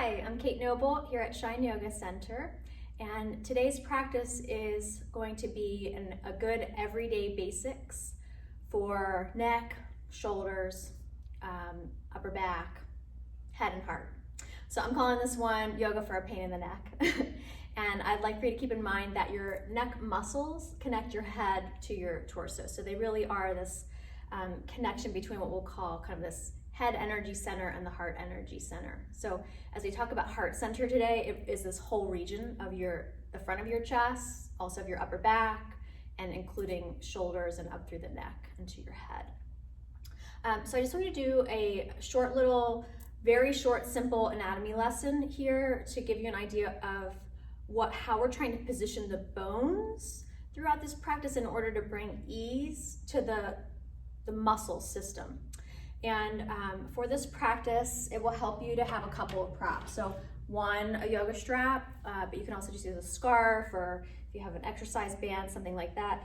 Hi, I'm Kate Noble here at Shine Yoga Center, and today's practice is going to be a good everyday basics for neck, shoulders, upper back, head and heart. So I'm calling this one yoga for a pain in the neck. And I'd like for you to keep in mind that your neck muscles connect your head to your torso. So they really are this connection between what we'll call kind of this head energy center and the heart energy center. So as we talk about heart center today, it is this whole region of the front of your chest, also of your upper back, and including shoulders and up through the neck into your head. So I just want to do a short little, very short, simple anatomy lesson here to give you an idea of how we're trying to position the bones throughout this practice in order to bring ease to the muscle system. And for this practice, it will help you to have a couple of props. So one, a yoga strap, but you can also just use a scarf, or if you have an exercise band, something like that.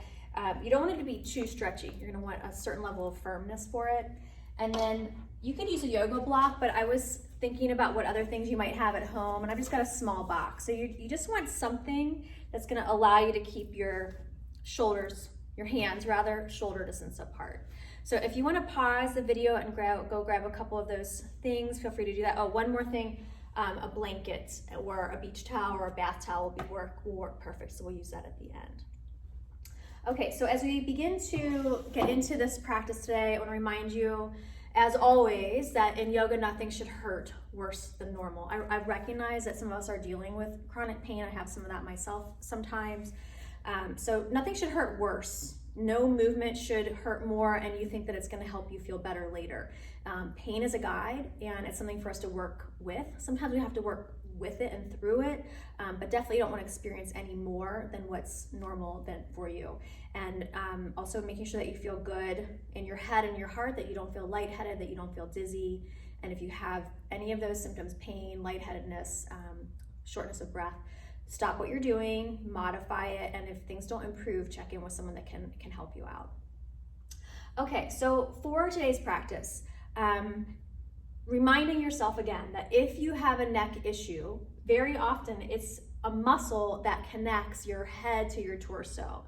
You don't want it to be too stretchy. You're gonna want a certain level of firmness for it. And then you can use a yoga block, but I was thinking about what other things you might have at home, and I've just got a small box. So you just want something that's gonna allow you to keep your shoulders, your hands rather, shoulder distance apart. So if you want to pause the video and go grab a couple of those things, feel free to do that. Oh, one more thing, a blanket or a beach towel or a bath towel will work perfect, so we'll use that at the end. Okay, so as we begin to get into this practice today, I want to remind you, as always, that in yoga, nothing should hurt worse than normal. I recognize that some of us are dealing with chronic pain. I have some of that myself sometimes. So nothing should hurt worse. No movement should hurt more, and you think that it's going to help you feel better later. Pain is a guide, and it's something for us to work with. Sometimes we have to work with it and through it, but definitely you don't want to experience any more than what's normal for you. And also making sure that you feel good in your head and your heart, that you don't feel lightheaded, that you don't feel dizzy. And if you have any of those symptoms, pain, lightheadedness, shortness of breath, stop what you're doing, modify it, and if things don't improve, check in with someone that can help you out. Okay, so for today's practice, reminding yourself again that if you have a neck issue, very often it's a muscle that connects your head to your torso.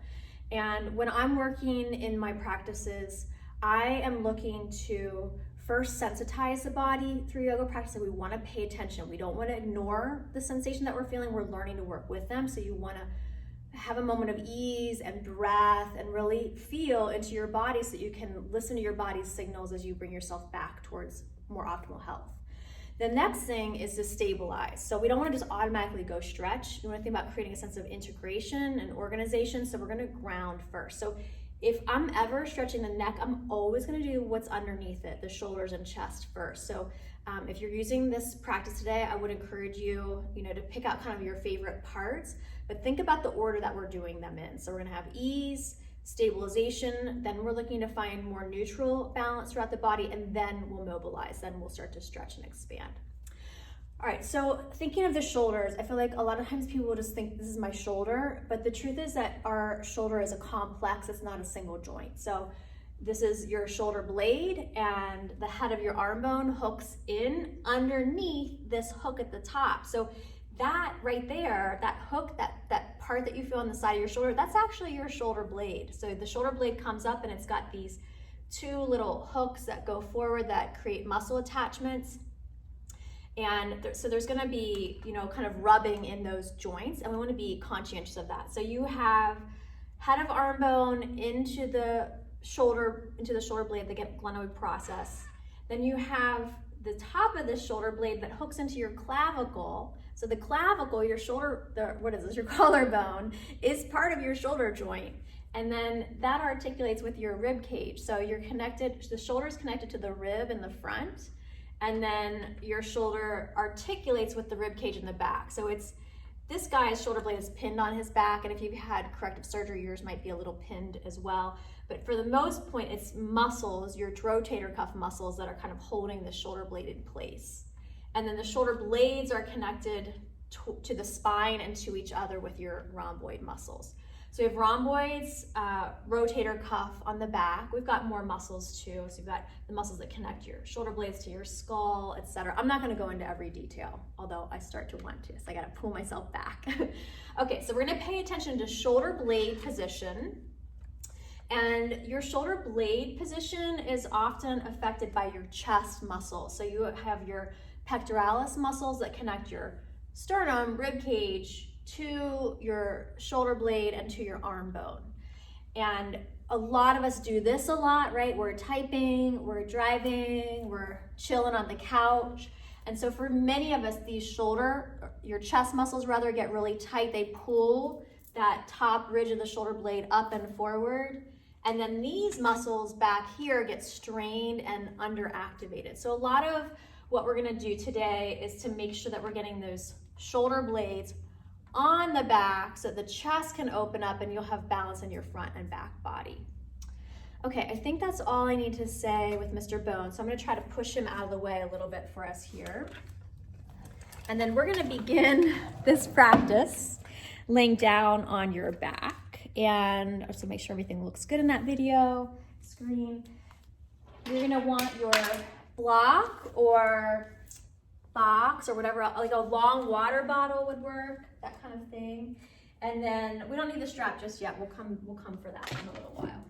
And when I'm working in my practices, I am looking to first sensitize the body through yoga practice, and we want to pay attention. We don't want to ignore the sensation that we're feeling. We're learning to work with them. So you want to have a moment of ease and breath and really feel into your body so that you can listen to your body's signals as you bring yourself back towards more optimal health. The next thing is to stabilize. So we don't want to just automatically go stretch. We want to think about creating a sense of integration and organization. So we're going to ground first. So if I'm ever stretching the neck, I'm always going to do what's underneath it, the shoulders and chest first. So if you're using this practice today, I would encourage you, to pick out kind of your favorite parts, but think about the order that we're doing them in. So we're going to have ease, stabilization, then we're looking to find more neutral balance throughout the body, and then we'll mobilize, then we'll start to stretch and expand. All right, so thinking of the shoulders, I feel like a lot of times people will just think this is my shoulder, but the truth is that our shoulder is a complex, it's not a single joint. So this is your shoulder blade, and the head of your arm bone hooks in underneath this hook at the top. So that right there, that hook, that part that you feel on the side of your shoulder, that's actually your shoulder blade. So the shoulder blade comes up and it's got these two little hooks that go forward that create muscle attachments. And so there's going to be, kind of rubbing in those joints, and we want to be conscientious of that. So you have head of arm bone into the shoulder blade, the glenoid process. Then you have the top of the shoulder blade that hooks into your clavicle. So the clavicle, your collarbone, is part of your shoulder joint. And then that articulates with your rib cage. So the shoulder is connected to the rib in the front, and then your shoulder articulates with the rib cage in the back. So this guy's shoulder blade is pinned on his back, and if you've had corrective surgery, yours might be a little pinned as well. But for the most point, it's muscles, your rotator cuff muscles, that are kind of holding the shoulder blade in place. And then the shoulder blades are connected to the spine and to each other with your rhomboid muscles. So we have rhomboids, rotator cuff on the back. We've got more muscles too. So you've got the muscles that connect your shoulder blades to your skull, etc. I'm not going to go into every detail, although I start to want to, so I got to pull myself back. Okay, so we're going to pay attention to shoulder blade position. And your shoulder blade position is often affected by your chest muscles. So you have your pectoralis muscles that connect your sternum, rib cage, to your shoulder blade and to your arm bone. And a lot of us do this a lot, right? We're typing, we're driving, we're chilling on the couch. And so for many of us, your chest muscles rather get really tight. They pull that top ridge of the shoulder blade up and forward. And then these muscles back here get strained and underactivated. So a lot of what we're gonna do today is to make sure that we're getting those shoulder blades on the back so the chest can open up and you'll have balance in your front and back body. Okay, I think that's all I need to say with Mr. Bone. So I'm gonna try to push him out of the way a little bit for us here. And then we're gonna begin this practice laying down on your back. And so make sure everything looks good in that video screen. You're gonna want your block or box or whatever, like a long water bottle would work, that kind of thing. And then we don't need the strap just yet. We'll come for that in a little while.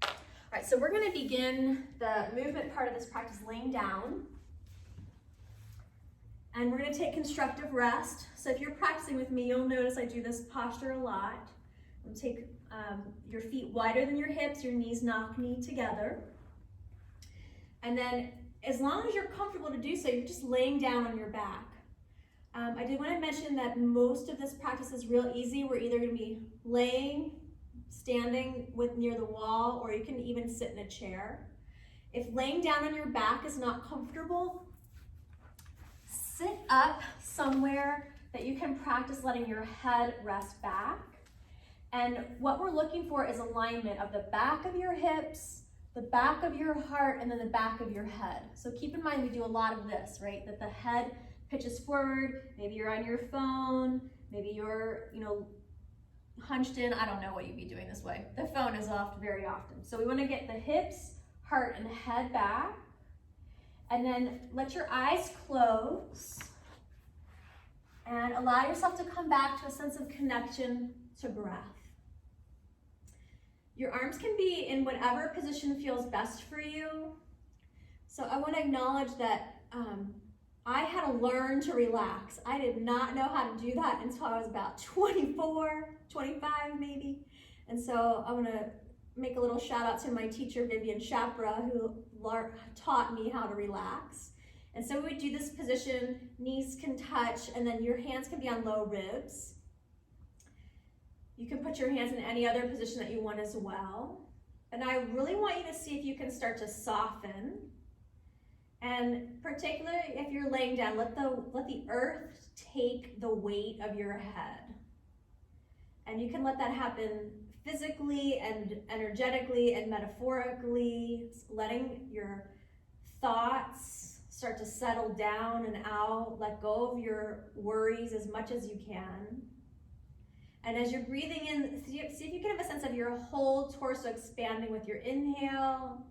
All right, so we're gonna begin the movement part of this practice laying down. And we're gonna take constructive rest. So if you're practicing with me, you'll notice I do this posture a lot. Take your feet wider than your hips, your knees knock knee together. And then as long as you're comfortable to do so, you're just laying down on your back. I did want to mention that most of this practice is real easy. We're either going to be laying, standing near the wall, or you can even sit in a chair. If laying down on your back is not comfortable, sit up somewhere that you can practice letting your head rest back. And what we're looking for is alignment of the back of your hips, the back of your heart, and then the back of your head. So keep in mind we do a lot of this, right? That the head pitches forward, maybe you're on your phone, maybe you're, hunched in. I don't know what you'd be doing this way. The phone is off very often. So we want to get the hips, heart, and head back. And then let your eyes close and allow yourself to come back to a sense of connection to breath. Your arms can be in whatever position feels best for you. So I want to acknowledge that I had to learn to relax. I did not know how to do that until I was about 24, 25 maybe. And so I want to make a little shout out to my teacher, Vivian Chapra, who taught me how to relax. And so we would do this position, knees can touch, and then your hands can be on low ribs. You can put your hands in any other position that you want as well. And I really want you to see if you can start to soften. And particularly if you're laying down, let the earth take the weight of your head. And you can let that happen physically and energetically and metaphorically, letting your thoughts start to settle down and out. Let go of your worries as much as you can. And as you're breathing in, see if you can have a sense of your whole torso expanding with your inhale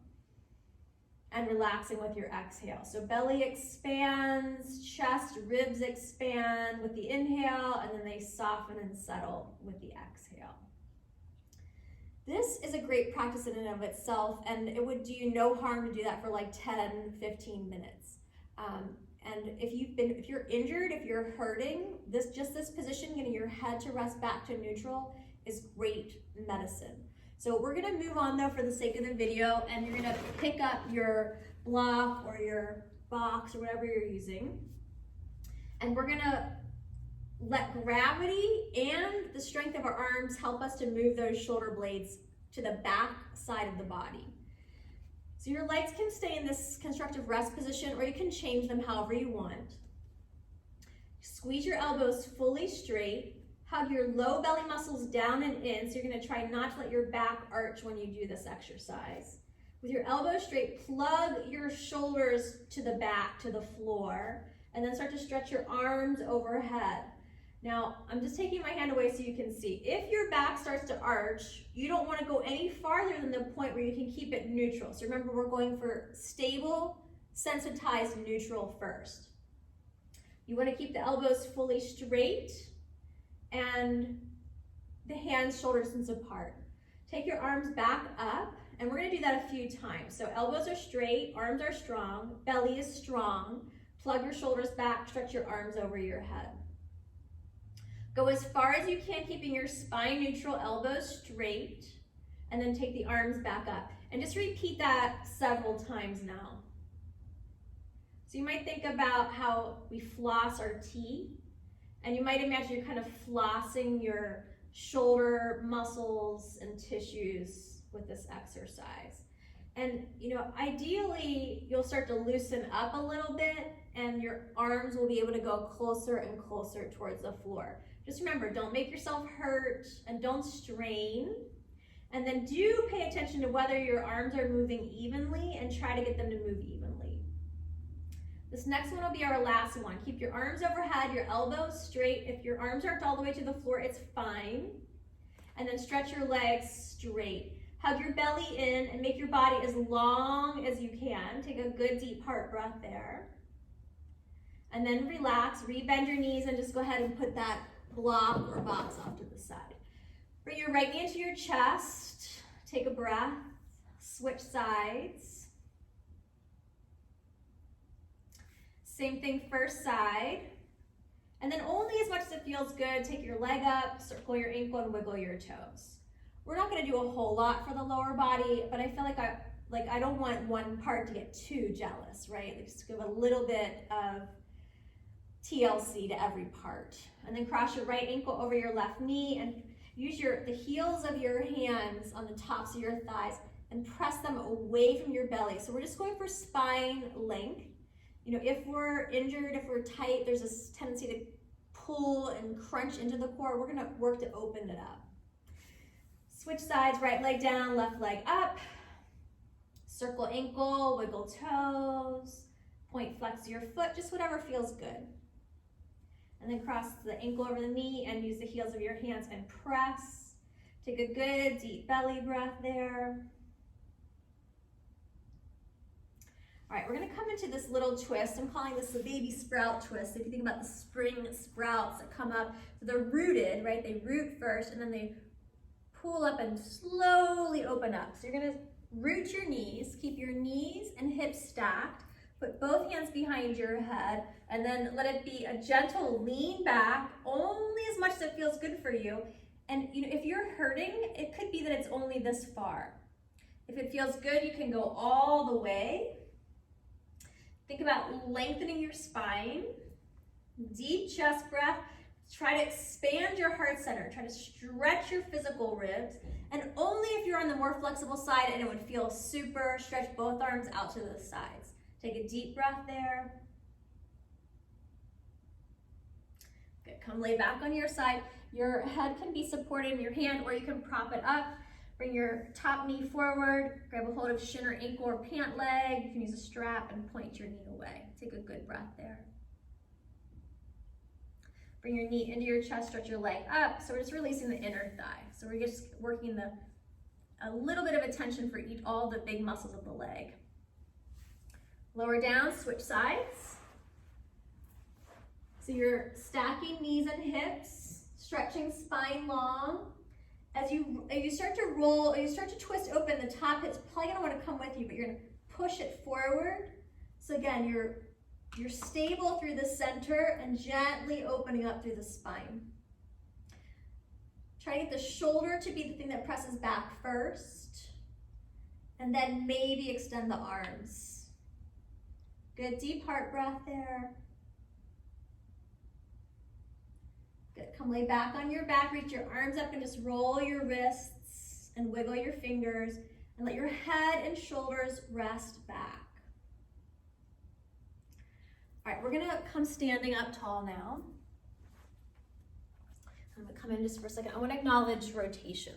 and relaxing with your exhale. So belly expands, chest, ribs expand with the inhale, and then they soften and settle with the exhale. This is a great practice in and of itself, and it would do you no harm to do that for like 10, 15 minutes. And if you're injured, if you're hurting, this position, getting your head to rest back to neutral, is great medicine. So we're gonna move on though for the sake of the video, and you're gonna pick up your block or your box or whatever you're using. And we're gonna let gravity and the strength of our arms help us to move those shoulder blades to the back side of the body. So your legs can stay in this constructive rest position, or you can change them however you want. Squeeze your elbows fully straight. Hug your low belly muscles down and in. So you're gonna try not to let your back arch when you do this exercise. With your elbows straight, plug your shoulders to the back, to the floor, and then start to stretch your arms overhead. Now, I'm just taking my hand away so you can see. If your back starts to arch, you don't want to go any farther than the point where you can keep it neutral. So remember, we're going for stable, sensitized, neutral first. You want to keep the elbows fully straight and the hands, shoulders, and apart. Take your arms back up, and we're going to do that a few times. So elbows are straight, arms are strong, belly is strong. Plug your shoulders back, stretch your arms over your head. Go as far as you can, keeping your spine neutral, elbows straight, and then take the arms back up. And just repeat that several times now. So you might think about how we floss our teeth, and you might imagine you're kind of flossing your shoulder muscles and tissues with this exercise. And ideally, you'll start to loosen up a little bit, and your arms will be able to go closer and closer towards the floor. Just remember, don't make yourself hurt and don't strain. And then do pay attention to whether your arms are moving evenly and try to get them to move evenly. This next one will be our last one. Keep your arms overhead, your elbows straight. If your arms aren't all the way to the floor, it's fine. And then stretch your legs straight. Hug your belly in and make your body as long as you can. Take a good deep heart breath there. And then relax, rebend your knees, and just go ahead and put that block or box off to the side. Bring your right knee into your chest. Take a breath. Switch sides. Same thing, first side. And then only as much as it feels good, take your leg up, circle your ankle, and wiggle your toes. We're not going to do a whole lot for the lower body, but I feel like I don't want one part to get too jealous, right? Just give a little bit of TLC to every part. And then cross your right ankle over your left knee and use the heels of your hands on the tops of your thighs and press them away from your belly. So we're just going for spine length. If we're injured, if we're tight, there's a tendency to pull and crunch into the core. We're gonna work to open it up. Switch sides, right leg down, left leg up. Circle ankle, wiggle toes, point flex your foot, just whatever feels good. And then cross the ankle over the knee and use the heels of your hands and press. Take a good deep belly breath there. All right, we're gonna come into this little twist. I'm calling this the baby sprout twist. If you think about the spring sprouts that come up, so they're rooted, right? They root first and then they pull up and slowly open up. So you're gonna root your knees, keep your knees and hips stacked, put both hands behind your head, and then let it be a gentle lean back, only as much as it feels good for you. And if you're hurting, it could be that it's only this far. If it feels good, you can go all the way. Think about lengthening your spine, deep chest breath. Try to expand your heart center. Try to stretch your physical ribs. And only if you're on the more flexible side and it would feel super, stretch both arms out to the sides. Take a deep breath there. Good, come lay back on your side. Your head can be supported in your hand or you can prop it up. Bring your top knee forward, grab a hold of shin or ankle or pant leg. You can use a strap and point your knee away. Take a good breath there. Bring your knee into your chest, stretch your leg up. So we're just releasing the inner thigh. So we're just working a little bit of attention for all the big muscles of the leg. Lower down, switch sides. So you're stacking knees and hips, stretching spine long. As you start to roll, as you start to twist open, the top hit's probably gonna wanna come with you, but you're gonna push it forward. So again, you're stable through the center and gently opening up through the spine. Try to get the shoulder to be the thing that presses back first, and then maybe extend the arms. Good, deep heart breath there. Good, come lay back on your back, reach your arms up and just roll your wrists and wiggle your fingers and let your head and shoulders rest back. All right, we're gonna come standing up tall now. I'm gonna come in just for a second. I wanna acknowledge rotation.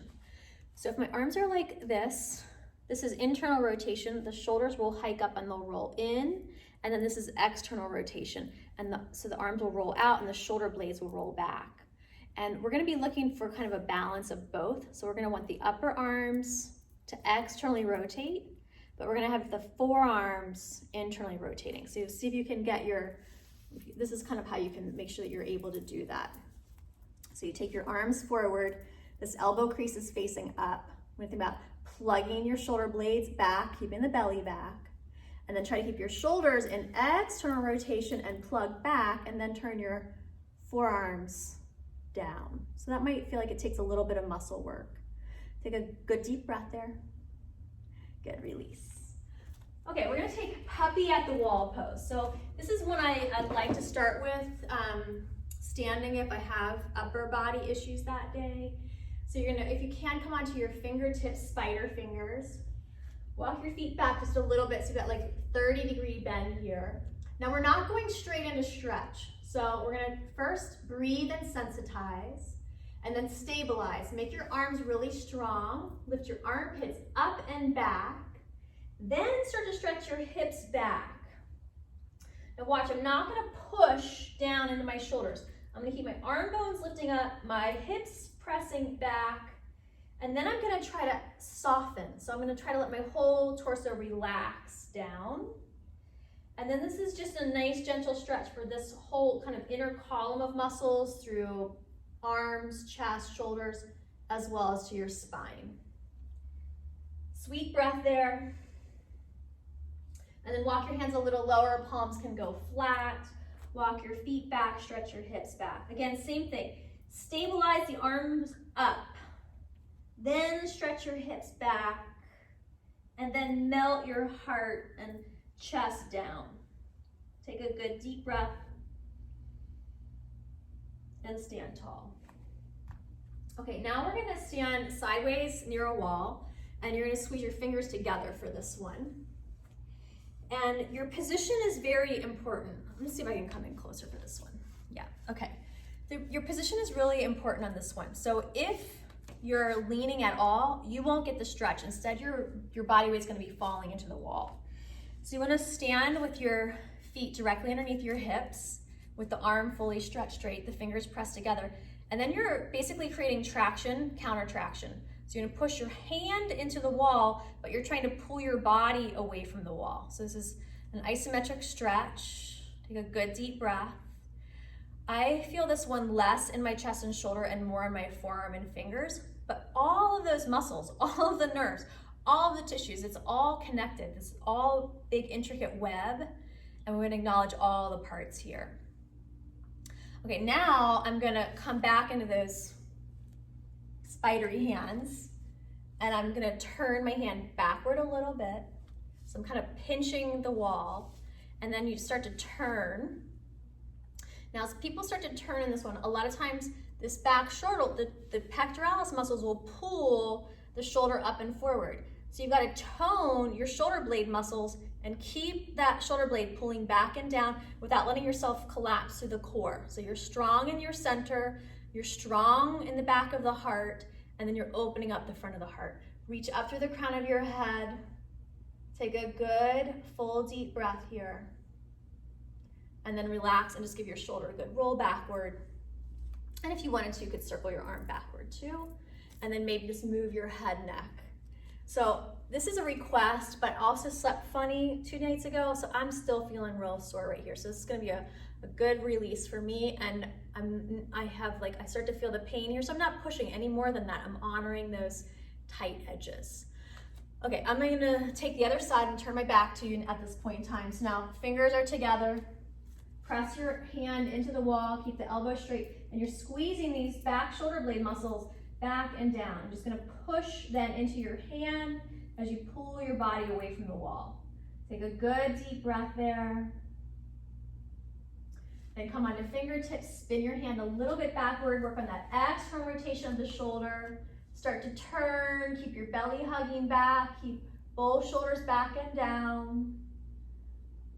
So if my arms are like this is internal rotation. The shoulders will hike up and they'll roll in And then this is external rotation. And so the arms will roll out and the shoulder blades will roll back. And we're gonna be looking for kind of a balance of both. So we're gonna want the upper arms to externally rotate, but we're gonna have the forearms internally rotating. So see if you can get this is kind of how you can make sure that you're able to do that. So you take your arms forward, this elbow crease is facing up. We're gonna think about plugging your shoulder blades back, keeping the belly back, and then try to keep your shoulders in external rotation and plug back, and then turn your forearms down. So that might feel like it takes a little bit of muscle work. Take a good deep breath there. Good, release. Okay, we're gonna take puppy at the wall pose. So this is one I like to start with, standing if I have upper body issues that day. So you're gonna, if you can, come onto your fingertips, spider fingers. Walk your feet back just a little bit so you've got like 30-degree bend here. Now we're not going straight into stretch. So we're gonna first breathe and sensitize, and then stabilize. Make your arms really strong. Lift your armpits up and back. Then start to stretch your hips back. Now watch, I'm not gonna push down into my shoulders. I'm gonna keep my arm bones lifting up, my hips pressing back, and then I'm gonna try to soften. So I'm gonna try to let my whole torso relax down. And then this is just a nice gentle stretch for this whole kind of inner column of muscles through arms, chest, shoulders, as well as to your spine. Sweet breath there. And then walk your hands a little lower, palms can go flat. Walk your feet back, stretch your hips back. Again, same thing. Stabilize the arms up. Then stretch your hips back. And then melt your heart and chest down. Take a good deep breath. And stand tall. Okay, now we're gonna stand sideways near a wall, and you're gonna squeeze your fingers together for this one. And your position is very important. Let me see if I can come in closer for this one. Yeah, okay. Your position is really important on this one. So if you're leaning at all, you won't get the stretch. Instead, your body weight's gonna be falling into the wall. So you wanna stand with your feet directly underneath your hips, with the arm fully stretched straight, the fingers pressed together. And then you're basically creating traction, counter traction. So you're gonna push your hand into the wall, but you're trying to pull your body away from the wall. So this is an isometric stretch. Take a good deep breath. I feel this one less in my chest and shoulder and more in my forearm and fingers, but all of those muscles, all of the nerves, all of the tissues, it's all connected. It's all big intricate web, and we're gonna acknowledge all the parts here. Okay, now I'm gonna come back into those spidery hands, and I'm gonna turn my hand backward a little bit. So I'm kind of pinching the wall, and then you start to turn. Now, as people start to turn in this one, a lot of times this back shoulder, the pectoralis muscles will pull the shoulder up and forward. So you've got to tone your shoulder blade muscles and keep that shoulder blade pulling back and down without letting yourself collapse through the core. So you're strong in your center, you're strong in the back of the heart, and then you're opening up the front of the heart. Reach up through the crown of your head. Take a good, full, deep breath here. And then relax and just give your shoulder a good roll backward. And if you wanted to, you could circle your arm backward too. And then maybe just move your head, neck. So this is a request, but I also slept funny 2 nights ago, so I'm still feeling real sore right here. So this is gonna be a good release for me, and I start to feel the pain here, so I'm not pushing any more than that. I'm honoring those tight edges. Okay, I'm gonna take the other side and turn my back to you at this point in time. So now fingers are together. Press your hand into the wall, keep the elbow straight, and you're squeezing these back shoulder blade muscles back and down. I'm just gonna push then into your hand as you pull your body away from the wall. Take a good deep breath there. Then come onto fingertips, spin your hand a little bit backward, work on that external rotation of the shoulder. Start to turn, keep your belly hugging back, keep both shoulders back and down.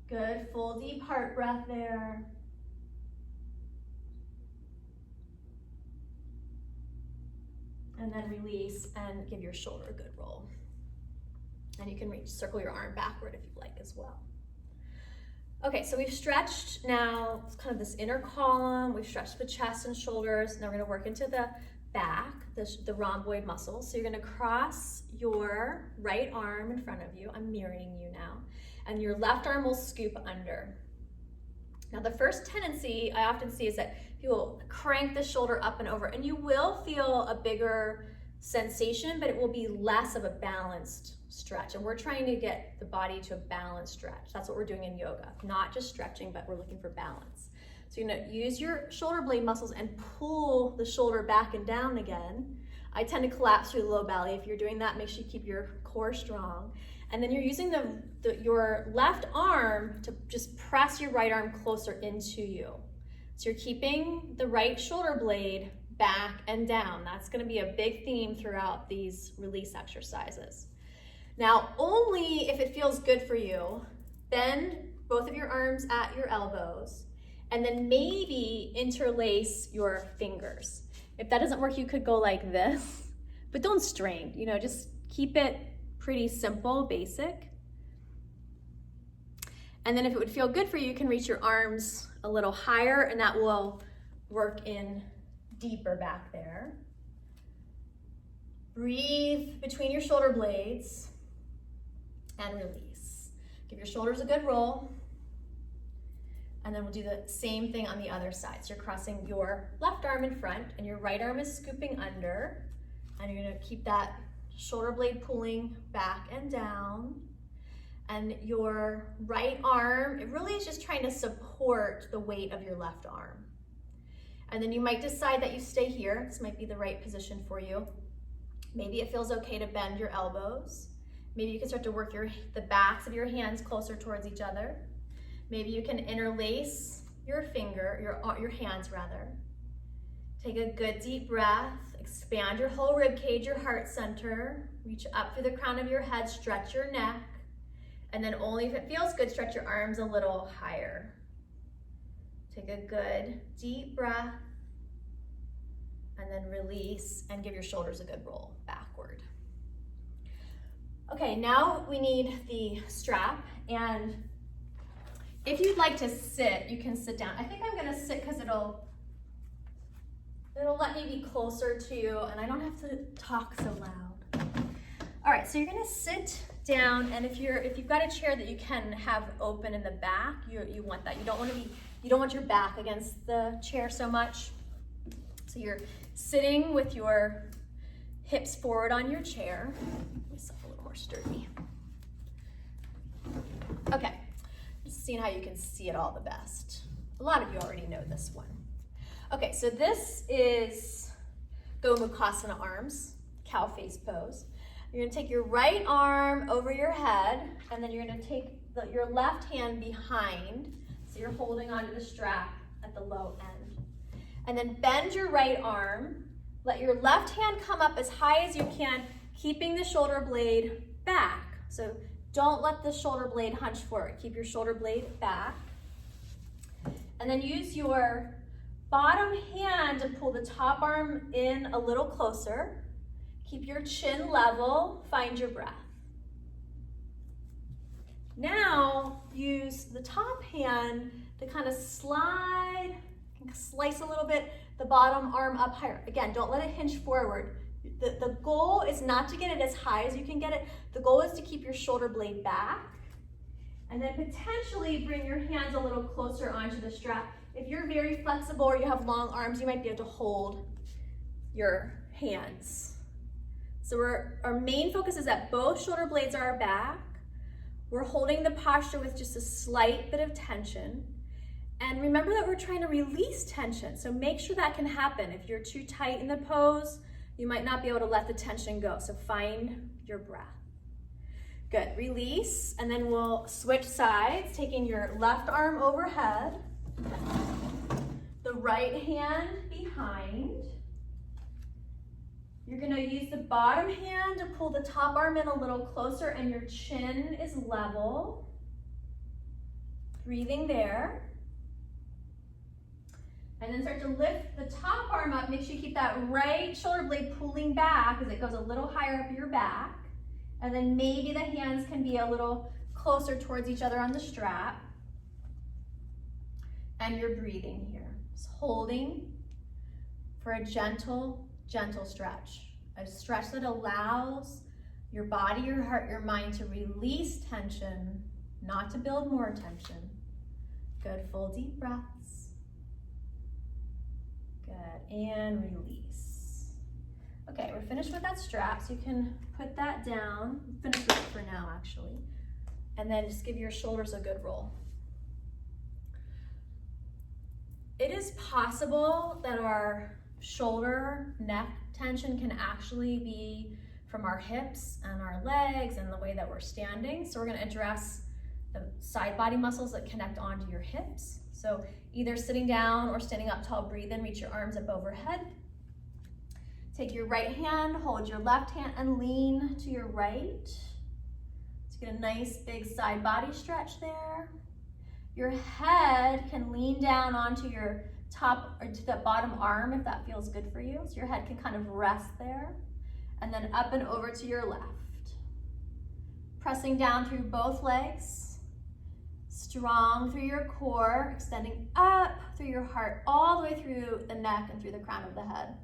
Good, full deep heart breath there. And then release and give your shoulder a good roll. And you can circle your arm backward if you like as well. Okay, so we've stretched now kind of this inner column, we've stretched the chest and shoulders. Now we're gonna work into the back, the rhomboid muscles. So you're gonna cross your right arm in front of you. I'm mirroring you now. And your left arm will scoop under. Now the first tendency I often see is that you will crank the shoulder up and over, and you will feel a bigger sensation, but it will be less of a balanced stretch. And we're trying to get the body to a balanced stretch. That's what we're doing in yoga, not just stretching, but we're looking for balance. So you're gonna use your shoulder blade muscles and pull the shoulder back and down again. I tend to collapse through the low belly. If you're doing that, make sure you keep your core strong. And then you're using your left arm to just press your right arm closer into you. So you're keeping the right shoulder blade back and down. That's gonna be a big theme throughout these release exercises. Now, only if it feels good for you, bend both of your arms at your elbows, and then maybe interlace your fingers. If that doesn't work, you could go like this, but don't strain, just keep it pretty simple, basic. And then if it would feel good for you, you can reach your arms a little higher, and that will work in deeper back there. Breathe between your shoulder blades and release. Give your shoulders a good roll. And then we'll do the same thing on the other side. So you're crossing your left arm in front and your right arm is scooping under. And you're gonna keep that shoulder blade pulling back and down. And your right arm, it really is just trying to support the weight of your left arm. And then you might decide that you stay here. This might be the right position for you. Maybe it feels okay to bend your elbows. Maybe you can start to work the backs of your hands closer towards each other. Maybe you can interlace your hands rather. Take a good deep breath, expand your whole rib cage, your heart center, reach up through the crown of your head, stretch your neck, and then only if it feels good, stretch your arms a little higher. Take a good deep breath, and then release and give your shoulders a good roll backward. Okay, now we need the strap, and if you'd like to sit, you can sit down. I think I'm gonna sit because it'll let me be closer to you and I don't have to talk so loud. All right, so you're gonna sit down, and if you've got a chair that you can have open in the back, you want that. You don't want your back against the chair so much. So you're sitting with your hips forward on your chair. Make myself a little more sturdy. Okay. Just seeing how you can see it all the best. A lot of you already know this one. Okay, so this is Gomukhasana arms, cow face pose. You're gonna take your right arm over your head, and then you're gonna take your left hand behind, so you're holding onto the strap at the low end. And then bend your right arm, let your left hand come up as high as you can, keeping the shoulder blade back. So don't let the shoulder blade hunch forward. Keep your shoulder blade back. And then use your bottom hand to pull the top arm in a little closer. Keep your chin level, find your breath. Now use the top hand to kind of slide, slice a little bit, the bottom arm up higher. Again, don't let it hinge forward. The goal is not to get it as high as you can get it. The goal is to keep your shoulder blade back, and then potentially bring your hands a little closer onto the strap. If you're very flexible or you have long arms, you might be able to hold your hands. So our main focus is that both shoulder blades are back. We're holding the posture with just a slight bit of tension. And remember that we're trying to release tension. So make sure that can happen. If you're too tight in the pose, you might not be able to let the tension go. So find your breath. Good, release, and then we'll switch sides, taking your left arm overhead, the right hand behind. You're gonna use the bottom hand to pull the top arm in a little closer, and your chin is level. Breathing there. And then start to lift the top arm up. Make sure you keep that right shoulder blade pulling back as it goes a little higher up your back. And then maybe the hands can be a little closer towards each other on the strap. and your breathing here. Just holding for a gentle, gentle stretch. A stretch that allows your body, your heart, your mind to release tension, not to build more tension. Good, full deep breaths. Good, and release. Okay, we're finished with that strap, so you can put that down. Finish with it for now, actually. And then just give your shoulders a good roll. It is possible that our shoulder, neck tension can actually be from our hips and our legs and the way that we're standing. So we're gonna address the side body muscles that connect onto your hips. So either sitting down or standing up tall, breathe in, reach your arms up overhead. Take your right hand, hold your left hand and lean to your right. Let's get a nice big side body stretch there. Your head can lean down onto your top or to the bottom arm if that feels good for you. So your head can kind of rest there. And then up and over to your left. Pressing down through both legs. Strong through your core, extending up through your heart, all the way through the neck and through the crown of the head.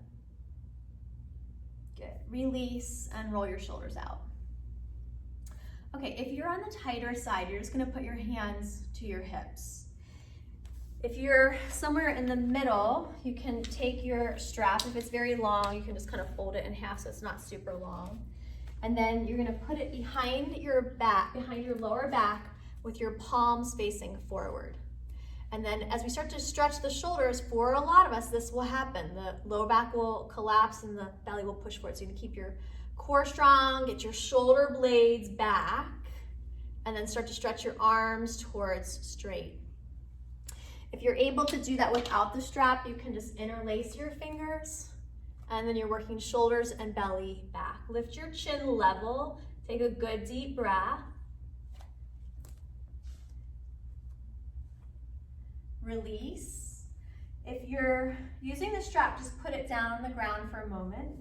Good. Release and roll your shoulders out. Okay, if you're on the tighter side, you're just gonna put your hands to your hips. If you're somewhere in the middle, you can take your strap. If it's very long, you can just kind of fold it in half so it's not super long. And then you're gonna put it behind your back, behind your lower back, with your palms facing forward. And then as we start to stretch the shoulders, for a lot of us, this will happen. The lower back will collapse and the belly will push forward. So you can keep your core strong, get your shoulder blades back, and then start to stretch your arms towards straight. If you're able to do that without the strap, you can just interlace your fingers, and then you're working shoulders and belly back. Lift your chin level, take a good deep breath. Release. If you're using the strap, just put it down on the ground for a moment.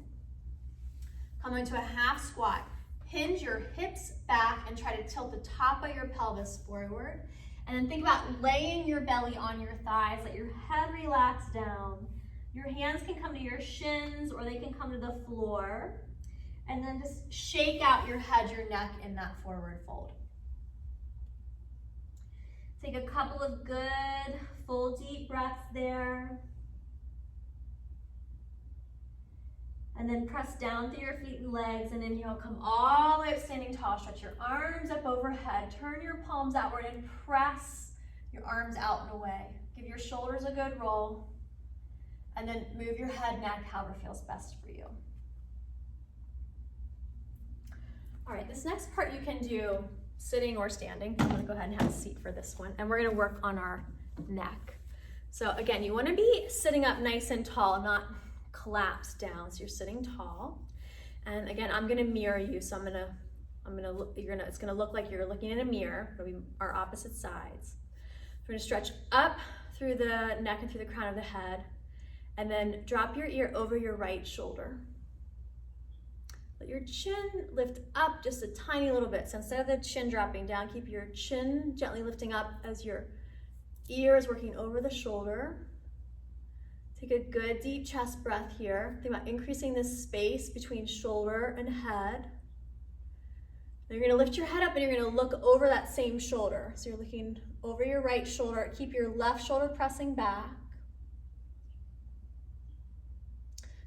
Come into a half squat. Hinge your hips back and try to tilt the top of your pelvis forward. And then think about laying your belly on your thighs. Let your head relax down. Your hands can come to your shins or they can come to the floor. And then just shake out your head, your neck in that forward fold. Take a couple of good, full deep breaths there. And then press down through your feet and legs and inhale, come all the way up standing tall. Stretch your arms up overhead. Turn your palms outward and press your arms out and away. Give your shoulders a good roll. And then move your head, neck, however feels best for you. All right, this next part you can do sitting or standing. I'm gonna go ahead and have a seat for this one. And we're gonna work on our neck. So again, you wanna be sitting up nice and tall, not collapse down. So you're sitting tall. And again, I'm gonna mirror you. So it's gonna look like you're looking in a mirror. It'll be our opposite sides. We're gonna stretch up through the neck and through the crown of the head. And then drop your ear over your right shoulder. Let your chin lift up just a tiny little bit. So instead of the chin dropping down, keep your chin gently lifting up as your ear is working over the shoulder. Take a good deep chest breath here. Think about increasing this space between shoulder and head. Then you're gonna lift your head up and you're gonna look over that same shoulder. So you're looking over your right shoulder. Keep your left shoulder pressing back.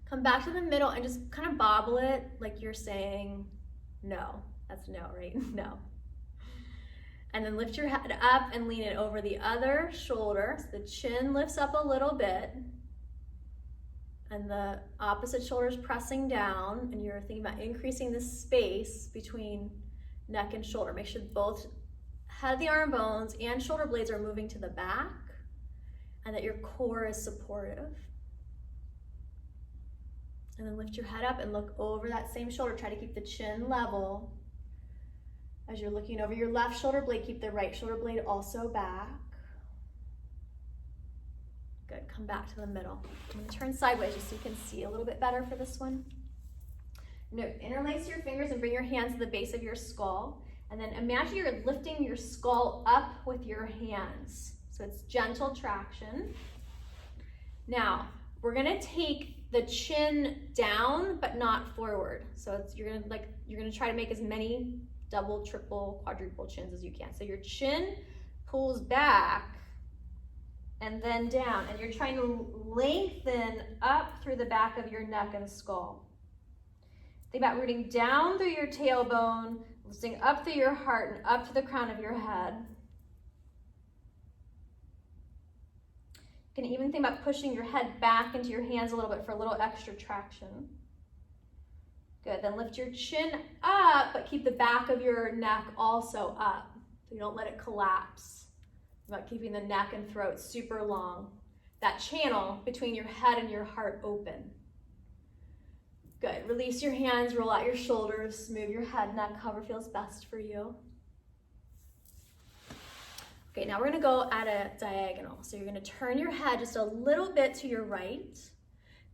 Come back to the middle and just kind of bobble it like you're saying no. That's no, right? No. And then lift your head up and lean it over the other shoulder. So the chin lifts up a little bit. And the opposite shoulder is pressing down. And you're thinking about increasing the space between neck and shoulder. Make sure both head of the arm bones and shoulder blades are moving to the back. And that your core is supportive. And then lift your head up and look over that same shoulder. Try to keep the chin level. As you're looking over your left shoulder blade, keep the right shoulder blade also back. Good, come back to the middle. I'm gonna turn sideways just so you can see a little bit better for this one. Note, interlace your fingers and bring your hands to the base of your skull. And then imagine you're lifting your skull up with your hands. So it's gentle traction. Now, we're gonna take the chin down, but not forward. So you're gonna try to make as many double, triple, quadruple chins as you can. So your chin pulls back and then down, and you're trying to lengthen up through the back of your neck and skull. Think about rooting down through your tailbone, lifting up through your heart and up to the crown of your head. You can even think about pushing your head back into your hands a little bit for a little extra traction. Good, then lift your chin up, but keep the back of your neck also up, so you don't let it collapse. About keeping the neck and throat super long. That channel between your head and your heart open. Good, release your hands, roll out your shoulders, move your head, neck, however feels best for you. Okay, now we're gonna go at a diagonal. So you're gonna turn your head just a little bit to your right.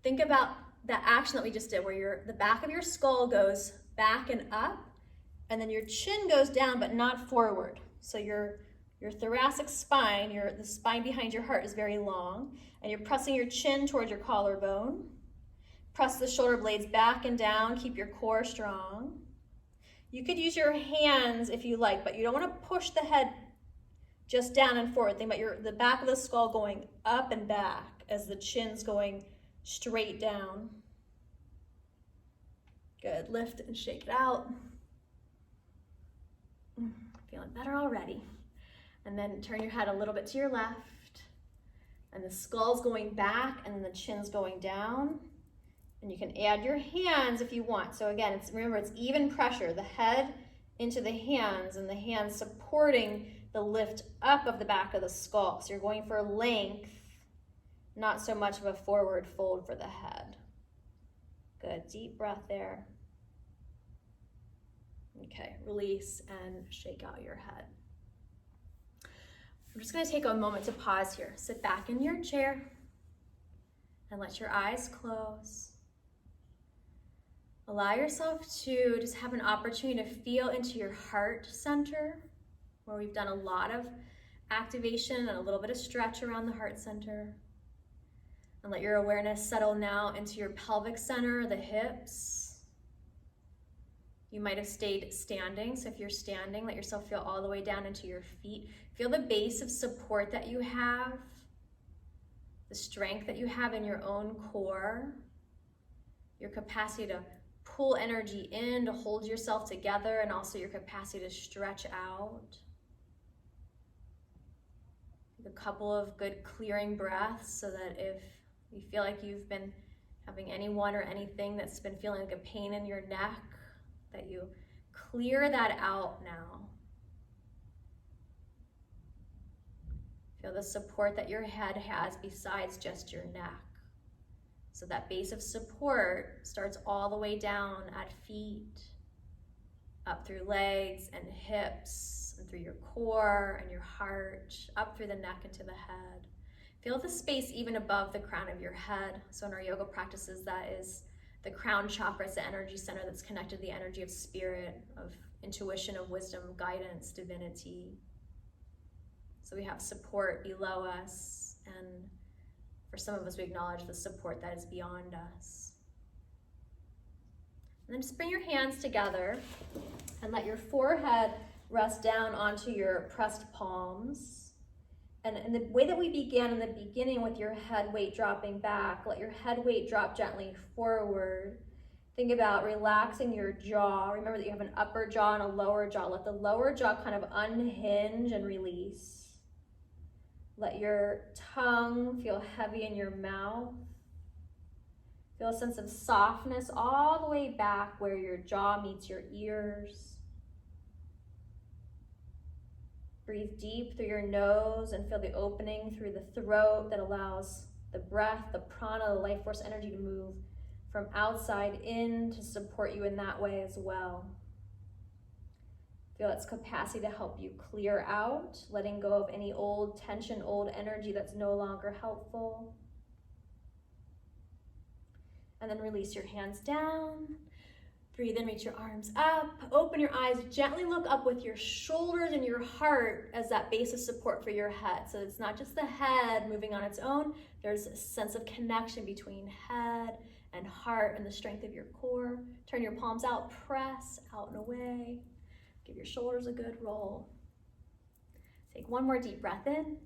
Think about that action that we just did where the back of your skull goes back and up, and then your chin goes down but not forward. So your thoracic spine, the spine behind your heart is very long, and you're pressing your chin towards your collarbone. Press the shoulder blades back and down, keep your core strong. You could use your hands if you like, but you don't want to push the head just down and forward. Think about the back of the skull going up and back as the chin's going straight down. Good, lift and shake it out. Feeling better already. And then turn your head a little bit to your left, and the skull's going back and the chin's going down. And you can add your hands if you want. So again, remember it's even pressure, the head into the hands and the hands supporting the lift up of the back of the skull. So you're going for length, not so much of a forward fold for the head. Good, deep breath there. Okay, release and shake out your head. I'm just gonna take a moment to pause here. Sit back in your chair and let your eyes close. Allow yourself to just have an opportunity to feel into your heart center, where we've done a lot of activation and a little bit of stretch around the heart center. And let your awareness settle now into your pelvic center, the hips. You might have stayed standing, so if you're standing, let yourself feel all the way down into your feet. Feel the base of support that you have, the strength that you have in your own core, your capacity to pull energy in, to hold yourself together, and also your capacity to stretch out. Take a couple of good clearing breaths so that if you feel like you've been having anyone or anything that's been feeling like a pain in your neck, that you clear that out now. Feel the support that your head has besides just your neck. So that base of support starts all the way down at feet, up through legs and hips, and through your core and your heart, up through the neck into the head. Feel the space even above the crown of your head. So in our yoga practices, that is the crown chakra. It's the energy center that's connected to the energy of spirit, of intuition, of wisdom, guidance, divinity. So we have support below us, and for some of us, we acknowledge the support that is beyond us. And then just bring your hands together and let your forehead rest down onto your pressed palms. And the way that we began in the beginning with your head weight dropping back, let your head weight drop gently forward. Think about relaxing your jaw. Remember that you have an upper jaw and a lower jaw. Let the lower jaw kind of unhinge and release. Let your tongue feel heavy in your mouth. Feel a sense of softness all the way back where your jaw meets your ears. Breathe deep through your nose and feel the opening through the throat that allows the breath, the prana, the life force energy to move from outside in to support you in that way as well. Feel its capacity to help you clear out, letting go of any old tension, old energy that's no longer helpful. And then release your hands down. Breathe in, reach your arms up, open your eyes, gently look up with your shoulders and your heart as that base of support for your head. So it's not just the head moving on its own, there's a sense of connection between head and heart and the strength of your core. Turn your palms out, press out and away. Give your shoulders a good roll. Take one more deep breath in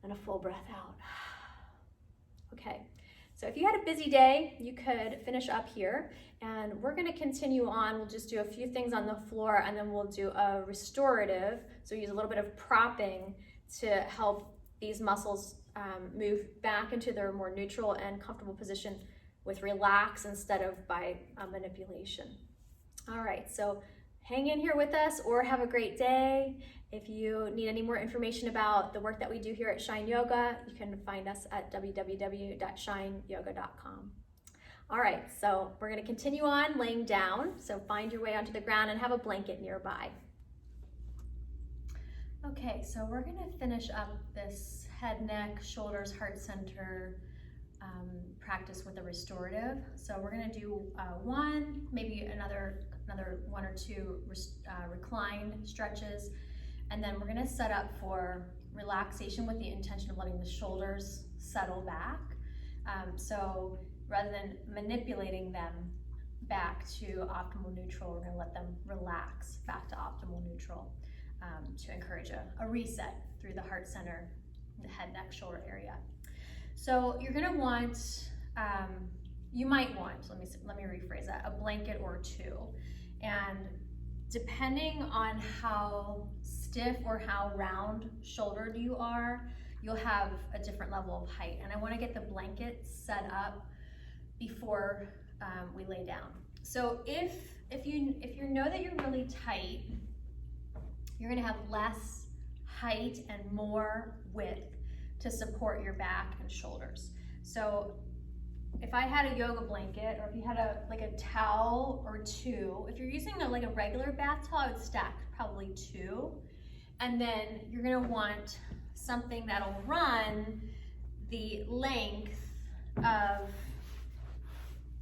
and a full breath out. Okay. So if you had a busy day, you could finish up here, and we're gonna continue on. We'll just do a few things on the floor, and then we'll do a restorative. So use a little bit of propping to help these muscles move back into their more neutral and comfortable position with relax instead of by manipulation. All right, so hang in here with us or have a great day. If you need any more information about the work that we do here at Shine Yoga, you can find us at www.shineyoga.com. All right, so we're gonna continue on laying down. So find your way onto the ground and have a blanket nearby. Okay, so we're gonna finish up this head, neck, shoulders, heart center practice with a restorative. So we're gonna do one, maybe another one or two reclined stretches. And then we're gonna set up for relaxation with the intention of letting the shoulders settle back. So rather than manipulating them back to optimal neutral, we're gonna let them relax back to optimal neutral to encourage a reset through the heart center, the head, neck, shoulder area. So you're gonna want, you might want, let me rephrase that, a blanket or two. And depending on how stiff or how round shouldered you are, you'll have a different level of height. And I want to get the blanket set up before we lay down. So if you know that you're really tight, you're going to have less height and more width to support your back and shoulders. So if I had a yoga blanket, or if you had a towel or two, if you're using a regular bath towel, I would stack probably two. And then you're gonna want something that'll run the length of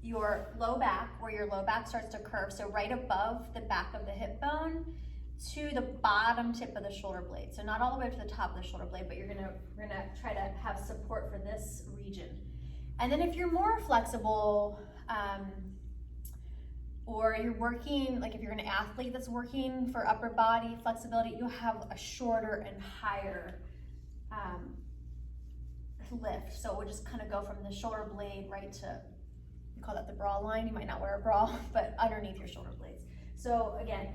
your low back, where your low back starts to curve. So right above the back of the hip bone to the bottom tip of the shoulder blade. So not all the way up to the top of the shoulder blade, but we're gonna try to have support for this region. And then if you're more flexible, or you're working, if you're an athlete that's working for upper body flexibility, you'll have a shorter and higher lift. So it would just kind of go from the shoulder blade right to, you call that the bra line. You might not wear a bra, but underneath your shoulder blades. So again,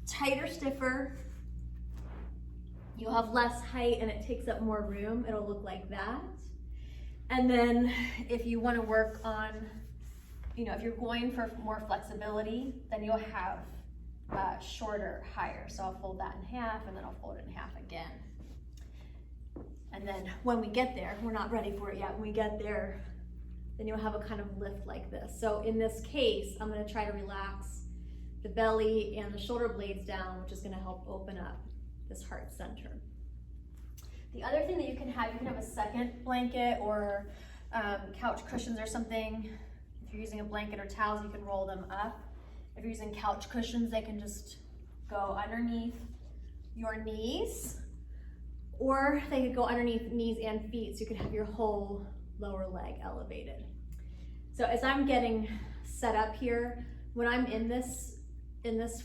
tighter, stiffer, you'll have less height and it takes up more room. It'll look like that. And then if you want to work on, if you're going for more flexibility, then you'll have shorter, higher. So I'll fold that in half and then I'll fold it in half again. And then when we get there, we're not ready for it yet. When we get there, then you'll have a kind of lift like this. So in this case, I'm going to try to relax the belly and the shoulder blades down, which is going to help open up this heart center. The other thing that you can have a second blanket or couch cushions or something. If you're using a blanket or towels, you can roll them up. If you're using couch cushions, they can just go underneath your knees, or they could go underneath knees and feet, so you could have your whole lower leg elevated. So as I'm getting set up here, when I'm in this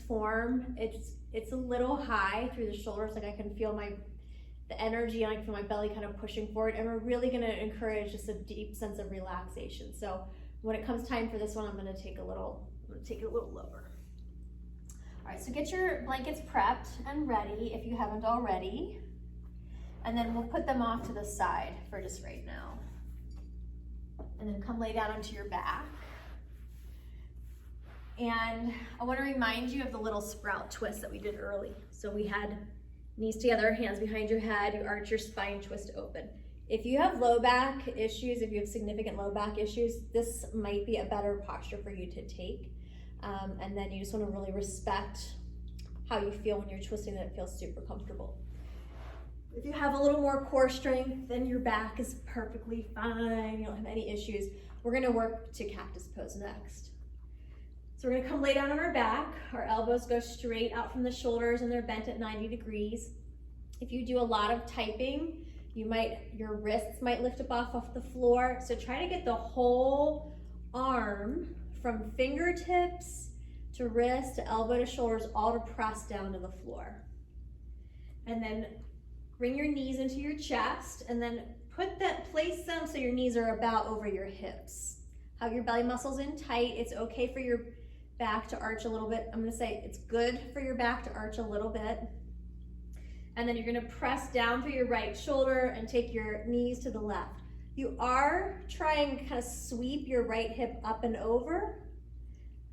form, it's a little high through the shoulders. I can feel the energy, and I can feel my belly kind of pushing forward, and we're really going to encourage just a deep sense of relaxation. So when it comes time for this one, I'm going to take it a little lower. All right, so get your blankets prepped and ready if you haven't already, and then we'll put them off to the side for just right now. And then come lay down onto your back. And I want to remind you of the little sprout twist that we did early. So we had knees together, hands behind your head, you arch your spine, twist open. If you have low back issues, if you have significant low back issues, this might be a better posture for you to take. And then you just want to really respect how you feel when you're twisting, that it feels super comfortable. If you have a little more core strength, then your back is perfectly fine. You don't have any issues. We're going to work to cactus pose next. So we're gonna come lay down on our back. Our elbows go straight out from the shoulders and they're bent at 90 degrees. If you do a lot of typing, your wrists might lift up off the floor. So try to get the whole arm from fingertips to wrist to elbow to shoulders, all to press down to the floor. And then bring your knees into your chest and then place them so your knees are about over your hips. Have your belly muscles in tight. It's okay for your back to arch a little bit. I'm gonna say it's good for your back to arch a little bit. And then you're gonna press down through your right shoulder and take your knees to the left. You are trying to kind of sweep your right hip up and over,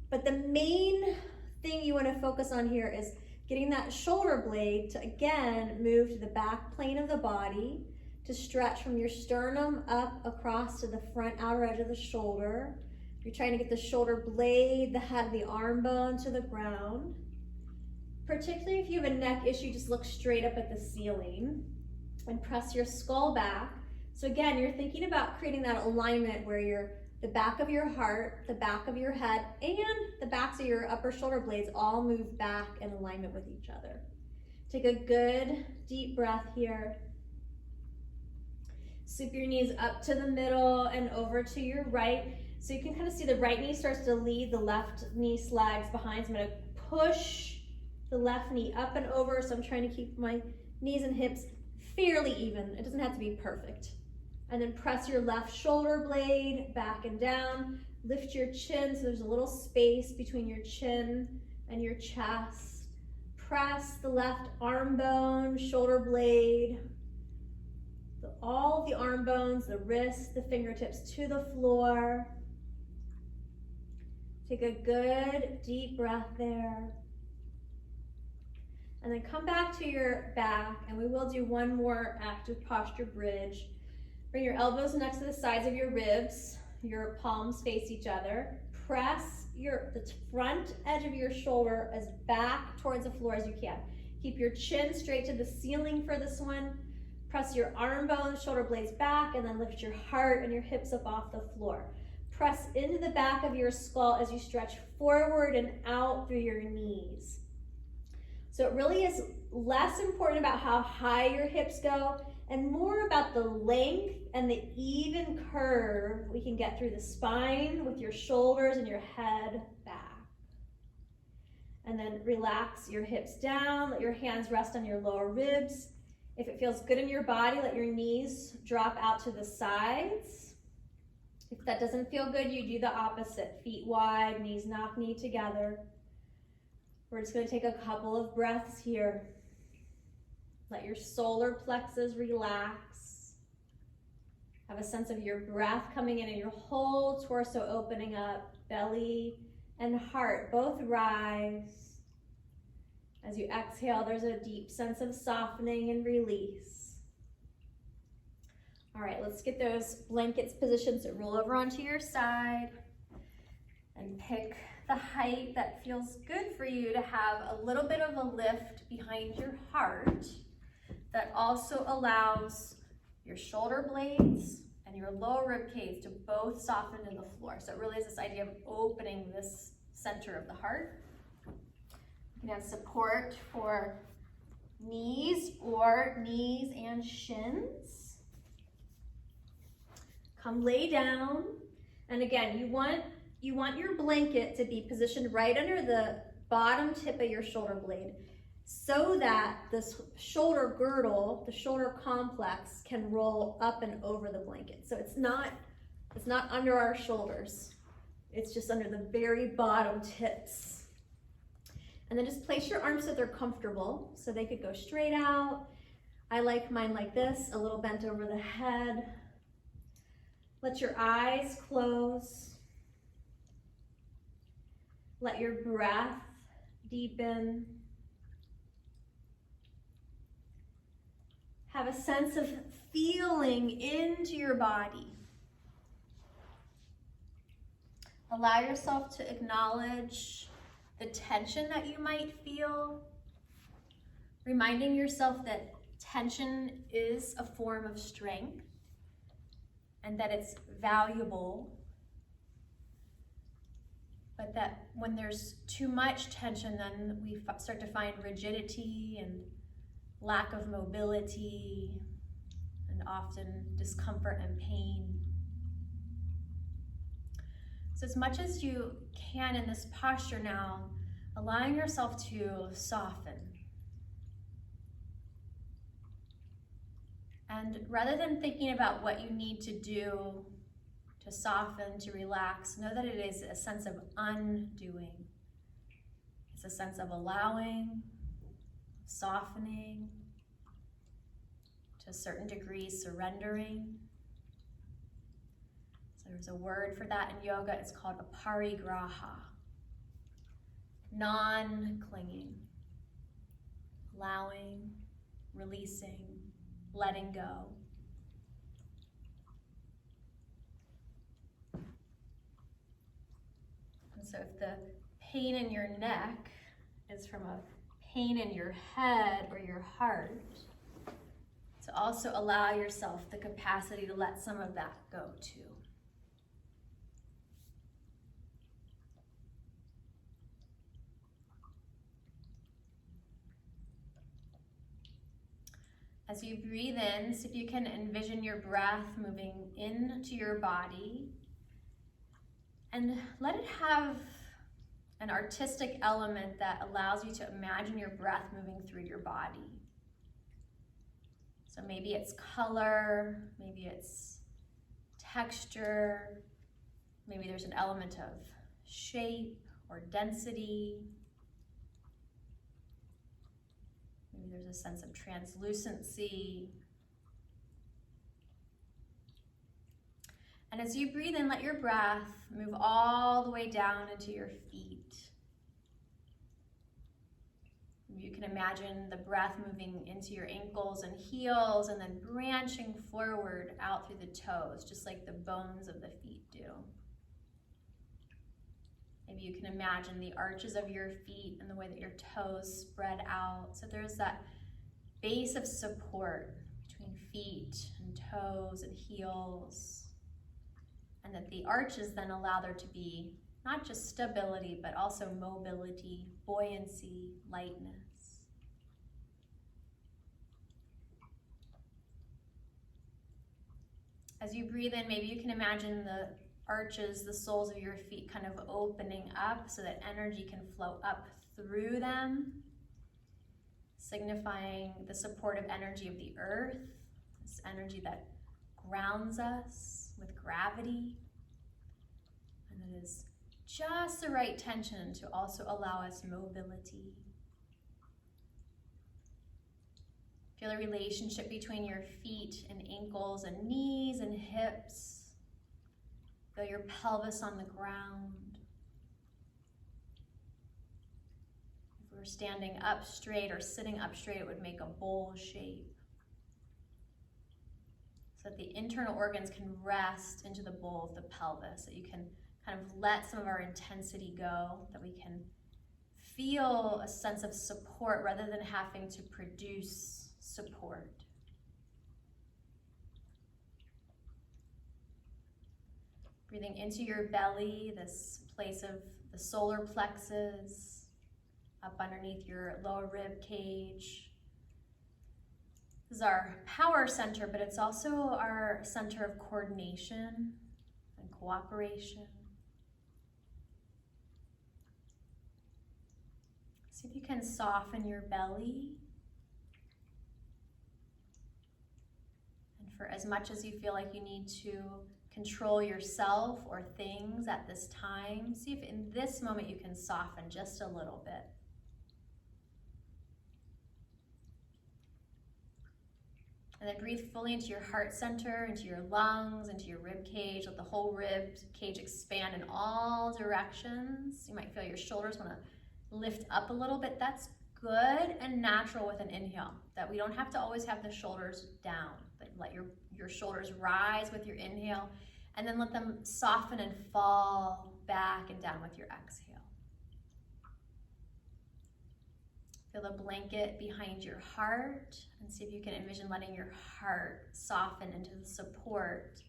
but the main thing you wanna focus on here is getting that shoulder blade to, again, move to the back plane of the body, to stretch from your sternum up across to the front outer edge of the shoulder. You're trying to get the shoulder blade, the head of the arm bone to the ground. Particularly if you have a neck issue, just look straight up at the ceiling and press your skull back. So again, you're thinking about creating that alignment where the back of your heart, the back of your head, and the backs of your upper shoulder blades all move back in alignment with each other. Take a good deep breath here. Sweep your knees up to the middle and over to your right. So you can kind of see the right knee starts to lead, the left knee slags behind. So I'm gonna push the left knee up and over. So I'm trying to keep my knees and hips fairly even. It doesn't have to be perfect. And then press your left shoulder blade back and down. Lift your chin so there's a little space between your chin and your chest. Press the left arm bone, shoulder blade, all the arm bones, the wrists, the fingertips to the floor. Take a good deep breath there. And then come back to your back, and we will do one more active posture bridge. Bring your elbows next to the sides of your ribs, your palms face each other. Press the front edge of your shoulder as back towards the floor as you can. Keep your chin straight to the ceiling for this one. Press your arm bones, shoulder blades back, and then lift your heart and your hips up off the floor. Press into the back of your skull as you stretch forward and out through your knees. So it really is less important about how high your hips go and more about the length and the even curve we can get through the spine with your shoulders and your head back. And then relax your hips down, let your hands rest on your lower ribs. If it feels good in your body, let your knees drop out to the sides. If that doesn't feel good, you do the opposite. Feet wide, knees knock knee together. We're just gonna take a couple of breaths here. Let your solar plexus relax. Have a sense of your breath coming in and your whole torso opening up. Belly and heart both rise. As you exhale, there's a deep sense of softening and release. All right, let's get those blankets positioned. So roll over onto your side and pick the height that feels good for you to have a little bit of a lift behind your heart that also allows your shoulder blades and your lower rib cage to both soften to the floor. So it really is this idea of opening this center of the heart. You can have support for knees or knees and shins. Come lay down. And again, you want your blanket to be positioned right under the bottom tip of your shoulder blade so that this shoulder girdle, the shoulder complex, can roll up and over the blanket. So it's not under our shoulders. It's just under the very bottom tips. And then just place your arms so they're comfortable. So they could go straight out. I like mine like this, a little bent over the head. Let your eyes close. Let your breath deepen. Have a sense of feeling into your body. Allow yourself to acknowledge the tension that you might feel, reminding yourself that tension is a form of strength and that it's valuable. But that when there's too much tension, then we start to find rigidity and lack of mobility, and often discomfort and pain. So as much as you can in this posture now, allowing yourself to soften. And rather than thinking about what you need to do to soften, to relax, know that it is a sense of undoing. It's a sense of allowing, softening, to a certain degree surrendering. So there's a word for that in yoga, it's called aparigraha. Non-clinging, allowing, releasing, letting go. And so if the pain in your neck is from a pain in your head or your heart, to also allow yourself the capacity to let some of that go too. As you breathe in, see if you can envision your breath moving into your body, and let it have an artistic element that allows you to imagine your breath moving through your body. So maybe it's color, maybe it's texture, maybe there's an element of shape or density. Maybe there's a sense of translucency. And as you breathe in, let your breath move all the way down into your feet. You can imagine the breath moving into your ankles and heels and then branching forward out through the toes, just like the bones of the feet do. Maybe you can imagine the arches of your feet and the way that your toes spread out. So there's that base of support between feet and toes and heels. And that the arches then allow there to be not just stability, but also mobility, buoyancy, lightness. As you breathe in, maybe you can imagine the arches, the soles of your feet kind of opening up so that energy can flow up through them, signifying the supportive energy of the earth, this energy that grounds us with gravity, and that is just the right tension to also allow us mobility. Feel the relationship between your feet and ankles and knees and hips. Feel your pelvis on the ground. If we're standing up straight or sitting up straight, it would make a bowl shape. So that the internal organs can rest into the bowl of the pelvis, that you can kind of let some of our intensity go, that we can feel a sense of support rather than having to produce support. Breathing into your belly, this place of the solar plexus, up underneath your lower rib cage. This is our power center, but it's also our center of coordination and cooperation. See if you can soften your belly. And for as much as you feel like you need to control yourself or things at this time, see if in this moment you can soften just a little bit. And then breathe fully into your heart center, into your lungs, into your rib cage. Let the whole rib cage expand in all directions. You might feel your shoulders want to lift up a little bit. That's good and natural with an inhale, that we don't have to always have the shoulders down. Let your shoulders rise with your inhale, and then let them soften and fall back and down with your exhale. Feel the blanket behind your heart, and see if you can envision letting your heart soften into the support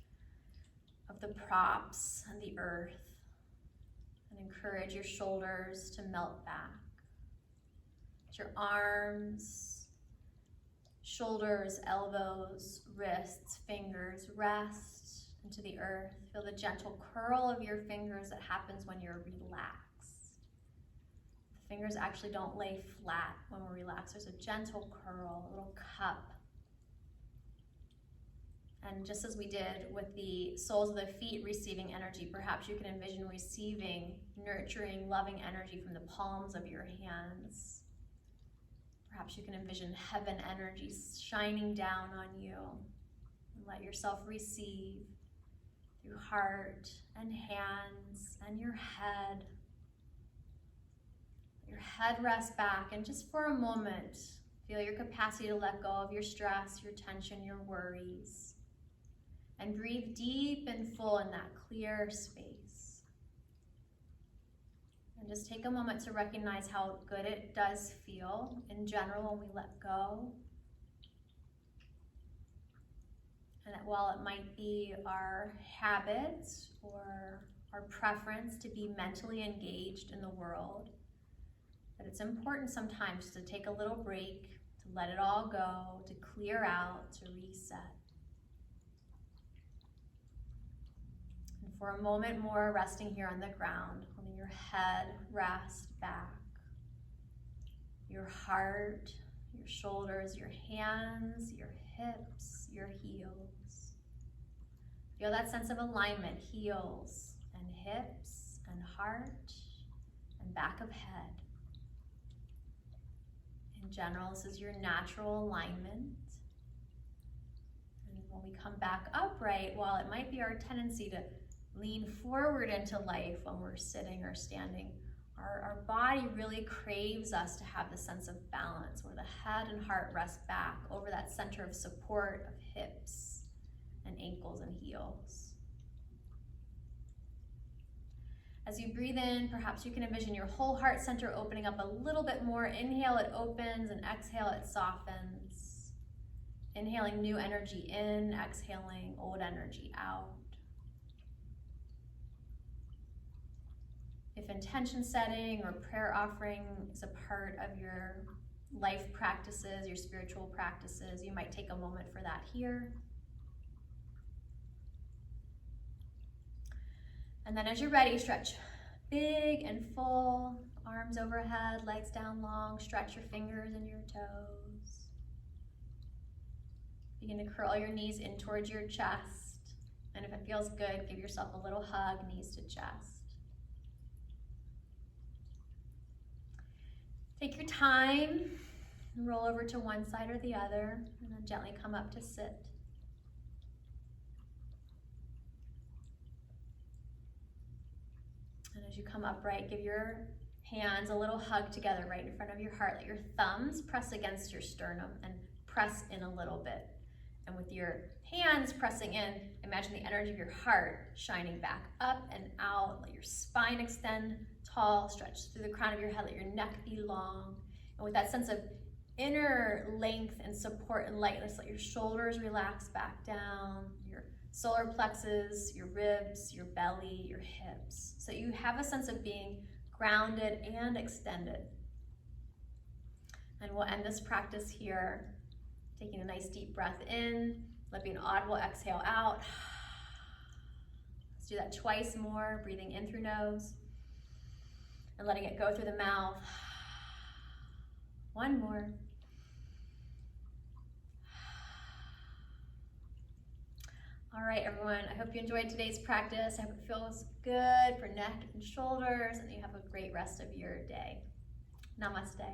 of the props and the earth. And encourage your shoulders to melt back. Let your arms, shoulders, elbows, wrists, fingers rest into the earth. Feel the gentle curl of your fingers that happens when you're relaxed. The fingers actually don't lay flat when we're relaxed. There's a gentle curl, a little cup. And just as we did with the soles of the feet receiving energy, perhaps you can envision receiving nurturing, loving energy from the palms of your hands. Perhaps you can envision heaven energy shining down on you. And let yourself receive through heart and hands and your head. Let your head rest back, and just for a moment, feel your capacity to let go of your stress, your tension, your worries. And breathe deep and full in that clear space. And just take a moment to recognize how good it does feel in general when we let go. And that while it might be our habit or our preference to be mentally engaged in the world, that it's important sometimes to take a little break, to let it all go, to clear out, to reset. For a moment more, resting here on the ground, letting your head rest back, your heart, your shoulders, your hands, your hips, your heels. Feel that sense of alignment, heels and hips and heart and back of head. In general, this is your natural alignment. And when we come back upright, while it might be our tendency to lean forward into life when we're sitting or standing, our body really craves us to have the sense of balance, where the head and heart rest back over that center of support of hips and ankles and heels. As you breathe in, perhaps you can envision your whole heart center opening up a little bit more. Inhale, it opens, and exhale, it softens. Inhaling new energy in, exhaling old energy out. If intention setting or prayer offering is a part of your life practices, your spiritual practices, you might take a moment for that here. And then as you're ready, stretch big and full, arms overhead, legs down long, stretch your fingers and your toes. Begin to curl your knees in towards your chest. And if it feels good, give yourself a little hug, knees to chest. Take your time, roll over to one side or the other, and then gently come up to sit. And as you come upright, give your hands a little hug together right in front of your heart. Let your thumbs press against your sternum and press in a little bit. And with your hands pressing in, imagine the energy of your heart shining back up and out. Let your spine extend tall, stretch through the crown of your head, let your neck be long. And with that sense of inner length and support and lightness, let your shoulders relax back down, your solar plexus, your ribs, your belly, your hips. So you have a sense of being grounded and extended. And we'll end this practice here, taking a nice deep breath in, letting an audible exhale out. Let's do that twice more, breathing in through nose and letting it go through the mouth. One more. All right, everyone, I hope you enjoyed today's practice. I hope it feels good for neck and shoulders, and you have a great rest of your day. Namaste.